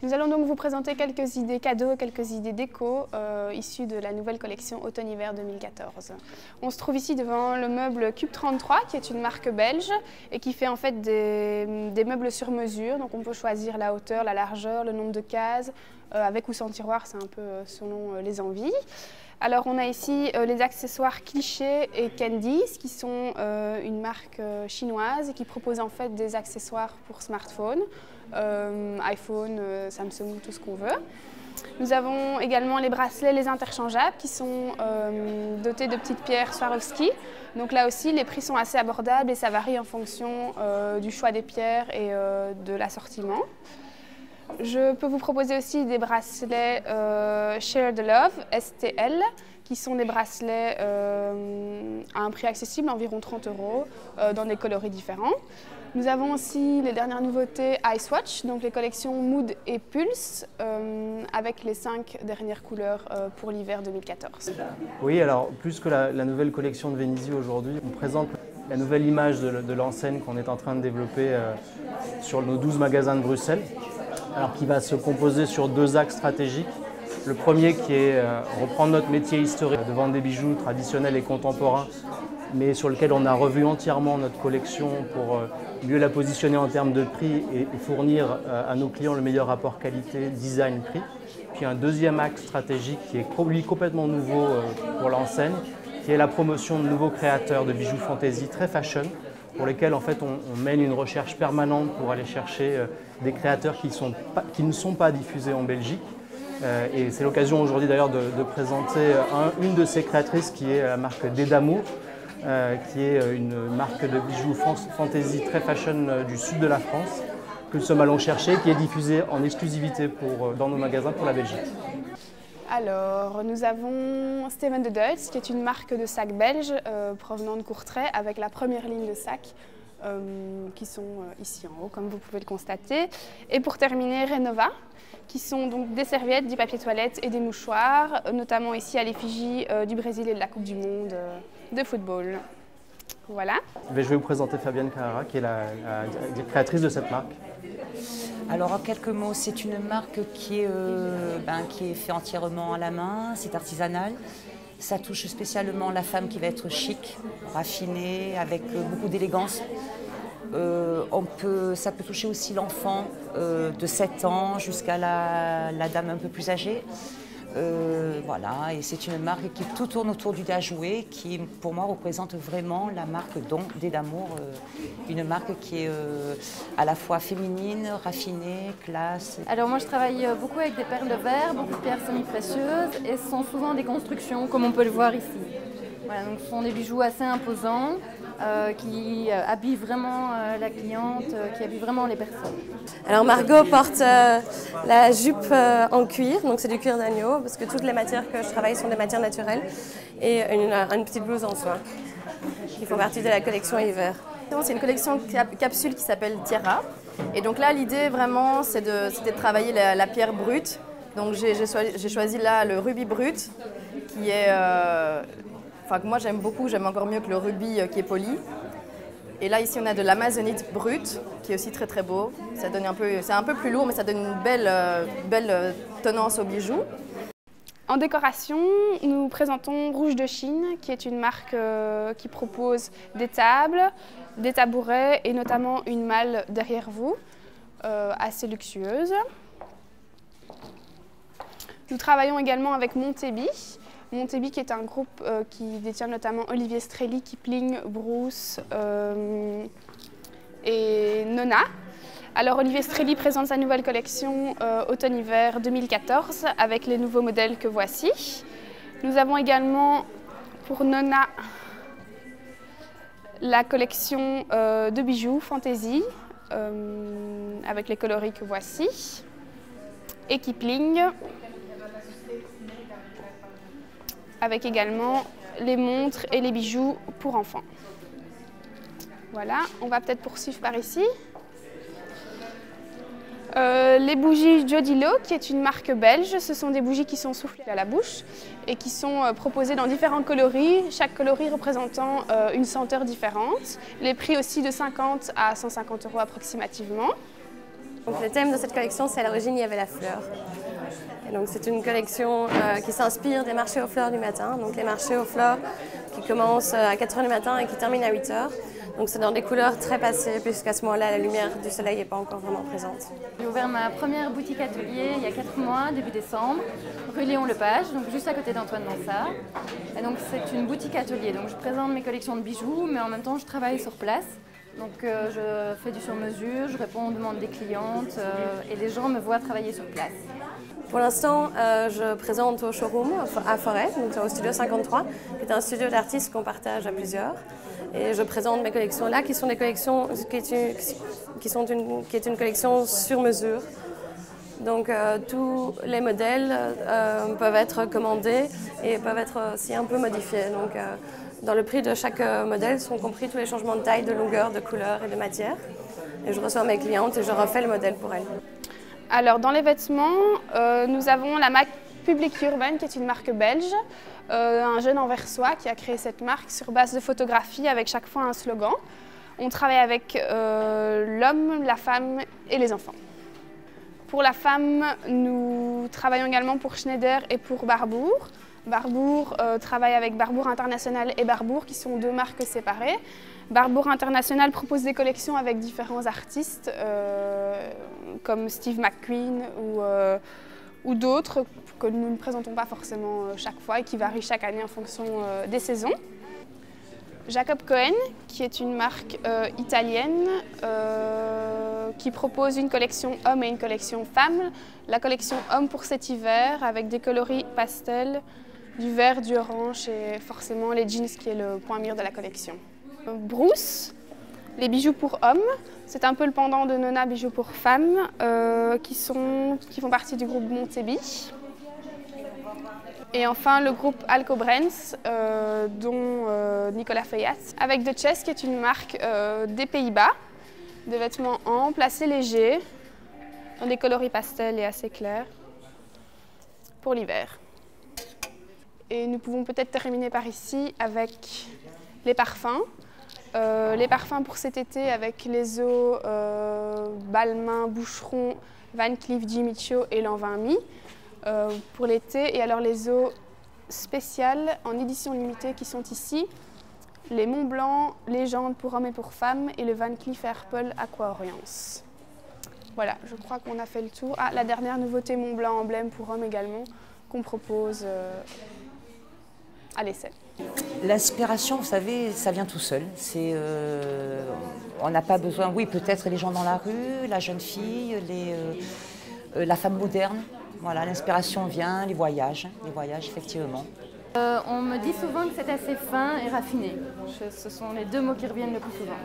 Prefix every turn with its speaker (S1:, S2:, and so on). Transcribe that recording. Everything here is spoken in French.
S1: Nous allons donc vous présenter quelques idées cadeaux, quelques idées déco issues de la nouvelle collection Automne-Hiver 2014. On se trouve ici devant le meuble Cube 33 qui est une marque belge et qui fait en fait des meubles sur mesure. Donc on peut choisir la hauteur, la largeur, le nombre de cases, avec ou sans tiroir, c'est un peu selon les envies. Alors on a ici les accessoires Cliché et Candice qui sont une marque chinoise et qui propose en fait des accessoires pour smartphone, iPhone, Samsung, tout ce qu'on veut. Nous avons également les bracelets, les interchangeables qui sont dotés de petites pierres Swarovski. Donc là aussi les prix sont assez abordables et ça varie en fonction du choix des pierres et de l'assortiment. Je peux vous proposer aussi des bracelets Share the Love, STL, qui sont des bracelets à un prix accessible, environ 30 €, dans des coloris différents. Nous avons aussi les dernières nouveautés Icewatch, donc les collections Mood et Pulse, avec les 5 dernières couleurs pour l'hiver 2014.
S2: Oui, alors plus que la nouvelle collection de Vénizy aujourd'hui, on présente la nouvelle image de l'enseigne qu'on est en train de développer sur nos 12 magasins de Bruxelles. Alors qui va se composer sur 2 axes stratégiques. Le premier qui est reprendre notre métier historique de vendre des bijoux traditionnels et contemporains, mais sur lequel on a revu entièrement notre collection pour mieux la positionner en termes de prix et fournir à nos clients le meilleur rapport qualité-design-prix. Puis un deuxième axe stratégique qui est lui complètement nouveau pour l'enseigne, qui est la promotion de nouveaux créateurs de bijoux fantasy très fashion, pour lesquels en fait, on mène une recherche permanente pour aller chercher des créateurs qui ne sont pas diffusés en Belgique. Et c'est l'occasion aujourd'hui d'ailleurs de présenter une de ces créatrices qui est la marque Dedamour, qui est une marque de bijoux fantasy très fashion du sud de la France, que nous sommes allés chercher, qui est diffusée en exclusivité dans nos magasins pour la Belgique.
S1: Alors, nous avons Steven de Deutz, qui est une marque de sacs belges provenant de Courtrai, avec la première ligne de sacs qui sont ici en haut, comme vous pouvez le constater. Et pour terminer, Renova, qui sont donc des serviettes, du papier toilette et des mouchoirs, notamment ici à l'effigie du Brésil et de la Coupe du Monde de football. Voilà.
S2: Je vais vous présenter Fabienne Carrera, qui est la créatrice de cette marque.
S3: Alors en quelques mots, c'est une marque qui est faite entièrement à la main, c'est artisanal. Ça touche spécialement la femme qui va être chic, raffinée, avec beaucoup d'élégance. Ça peut toucher aussi l'enfant de 7 ans jusqu'à la dame un peu plus âgée. Voilà, et c'est une marque qui tout tourne autour du dajoué, qui pour moi représente vraiment la marque Dedamour, une marque qui est à la fois féminine, raffinée, classe.
S4: Alors moi je travaille beaucoup avec des perles de verre, beaucoup de pierres semi-précieuses et ce sont souvent des constructions comme on peut le voir ici. Voilà, donc ce sont des bijoux assez imposants qui habillent vraiment la cliente, qui habillent vraiment les personnes.
S5: Alors Margot porte la jupe en cuir, donc c'est du cuir d'agneau, parce que toutes les matières que je travaille sont des matières naturelles, et une petite blouse en soie, qui font partie de la collection hiver.
S6: C'est une collection capsule qui s'appelle Tierra, et donc là l'idée vraiment c'est de travailler la pierre brute. Donc j'ai choisi là le rubis brut, qui est, que moi j'aime beaucoup, j'aime encore mieux que le rubis qui est poli. Et là, ici, on a de l'amazonite brute, qui est aussi très très beau. Ça donne c'est un peu plus lourd, mais ça donne une belle tenance au bijou.
S1: En décoration, nous présentons Rouge de Chine, qui est une marque qui propose des tables, des tabourets et notamment une malle derrière vous, assez luxueuse. Nous travaillons également avec Montebi. Montebi qui est un groupe qui détient notamment Olivier Strelli, Kipling, Bruce et Nona. Alors Olivier Strelli présente sa nouvelle collection Automne-Hiver 2014 avec les nouveaux modèles que voici. Nous avons également pour Nona la collection de bijoux Fantasy avec les coloris que voici. Et Kipling avec également les montres et les bijoux pour enfants. Voilà, on va peut-être poursuivre par ici. Les bougies Jodilo, qui est une marque belge, ce sont des bougies qui sont soufflées à la bouche et qui sont proposées dans différents coloris, chaque coloris représentant une senteur différente. Les prix aussi de 50 à 150 € approximativement.
S5: Donc, le thème de cette collection, c'est à l'origine, il y avait la fleur. Et donc, c'est une collection qui s'inspire des marchés aux fleurs du matin. Donc, les marchés aux fleurs qui commencent à 4 h du matin et qui terminent à 8 h. Donc, c'est dans des couleurs très passées, puisqu'à ce moment-là, la lumière du soleil n'est pas encore vraiment présente.
S4: J'ai ouvert ma première boutique atelier il y a 4 mois, début décembre, rue Léon-Lepage, donc juste à côté d'Antoine Mansart. Et donc, c'est une boutique atelier. Donc, je présente mes collections de bijoux, mais en même temps, je travaille sur place. Donc, je fais du sur-mesure, je réponds aux demandes des clientes et les gens me voient travailler sur place.
S5: Pour l'instant, je présente au showroom à Forêt, donc au Studio 53, qui est un studio d'artistes qu'on partage à plusieurs. Et je présente mes collections là, qui sont des collections qui est une collection sur mesure. Donc tous les modèles peuvent être commandés et peuvent être aussi un peu modifiés. Donc dans le prix de chaque modèle sont compris tous les changements de taille, de longueur, de couleur et de matière. Et je reçois mes clientes et je refais le modèle pour elles.
S1: Alors dans les vêtements, nous avons la marque Public Urban qui est une marque belge, un jeune anversois qui a créé cette marque sur base de photographie avec chaque fois un slogan. On travaille avec l'homme, la femme et les enfants. Pour la femme, nous travaillons également pour Schneider et pour Barbour. Barbour travaille avec Barbour International et Barbour qui sont deux marques séparées. Barbour International propose des collections avec différents artistes comme Steve McQueen ou d'autres que nous ne présentons pas forcément chaque fois et qui varient chaque année en fonction des saisons. Jacob Cohen, qui est une marque italienne qui propose une collection homme et une collection femme. La collection homme pour cet hiver avec des coloris pastels, du vert, du orange et forcément les jeans qui est le point mire de la collection. Bruce, les bijoux pour hommes, c'est un peu le pendant de Nona bijoux pour femmes qui font partie du groupe Montebi. Et enfin le groupe Alcobrens dont Nicolas Feyat avec The Chess qui est une marque des Pays-Bas, de vêtements amples, assez légers, dans des coloris pastels et assez clairs pour l'hiver. Et nous pouvons peut-être terminer par ici avec les parfums. Les parfums pour cet été avec les eaux Balmain, Boucheron, Van Cleef, Jimmy Choo et Lanvin Mi pour l'été. Et alors les eaux spéciales en édition limitée qui sont ici, les Mont Blanc, Légende pour hommes et pour femmes et le Van Cleef Airpole Aqua Orient. Voilà, je crois qu'on a fait le tour. Ah, la dernière nouveauté Mont Blanc emblème pour hommes également qu'on propose à l'essai.
S3: L'inspiration, vous savez, ça vient tout seul. On n'a pas besoin, oui, peut-être les gens dans la rue, la jeune fille, la femme moderne. Voilà, l'inspiration vient, les voyages effectivement.
S4: On me dit souvent que c'est assez fin et raffiné. Ce sont les deux mots qui reviennent le plus souvent.